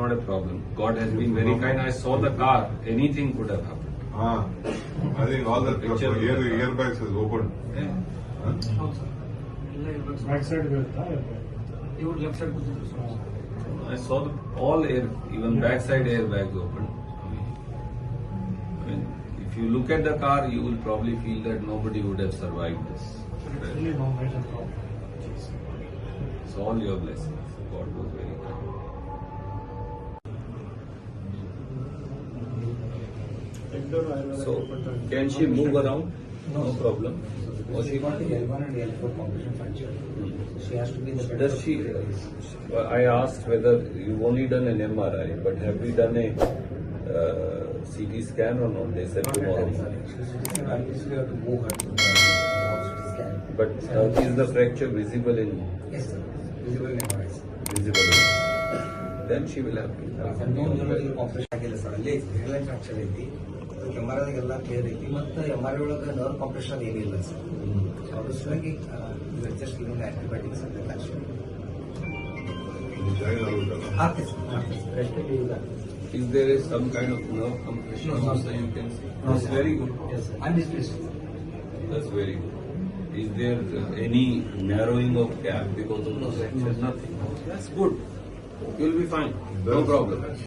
not a problem. God has been very kind. I saw the car. Anything could have happened. I think all the Picture of the car. airbags is open. Yeah. ಹೌದು sir ಎಲ್ಲ ಇರ್ಬೇಕು back side ಬೀಳುತ್ತಾ ಇವ್ರು left side ಕೂತಿದ್ರು sir I saw all air, even backside airbags open. I mean, if you look at the car, you will probably feel that nobody would have survived this. really no major problem. It's all your blessings. God was very kind. So, can she move around? No problem. Because she got the L1 and L4 compression fracture. So she has to be in the bed. Does she? I asked whether you've only done an MRI, but have we done a CT scan or not? They said tomorrow. So we have to move her to the CT scan. But is the fracture visible in? Yes, sir. Visible in MRI. Visible in. Then she will have to. Compression ಆಗಿಲ್ಲ sir ಅಲ್ಲಿ hairline fracture ಐತಿ ಅದಕ್ಕೆ MRI clear ಐತಿ ಮತ್ತು MRI ಒಳಗೆ nerve compression ಏನಿಲ್ಲ sir so ಅದ್ರ ಸಲುವಾಗಿ ಜಸ್ಟ್ ಗಿವಿಂಗ್ ಆಂಟಿಬಯೋಟಿಕ್ಸ್ ಅಂತ ಆಕ್ಷನ್ ಆಗ್ತದೆ ಸರ್ ರೆಸ್ಟಲ್ಲಿ ಇಲ್ಲ Is there some kind of nerve compression also you can see? That's very good. Yes, sir. I'm displeased. That's very good. Is there any narrowing of gap because of the fracture? Nothing. That's good. You'll be fine. No problem.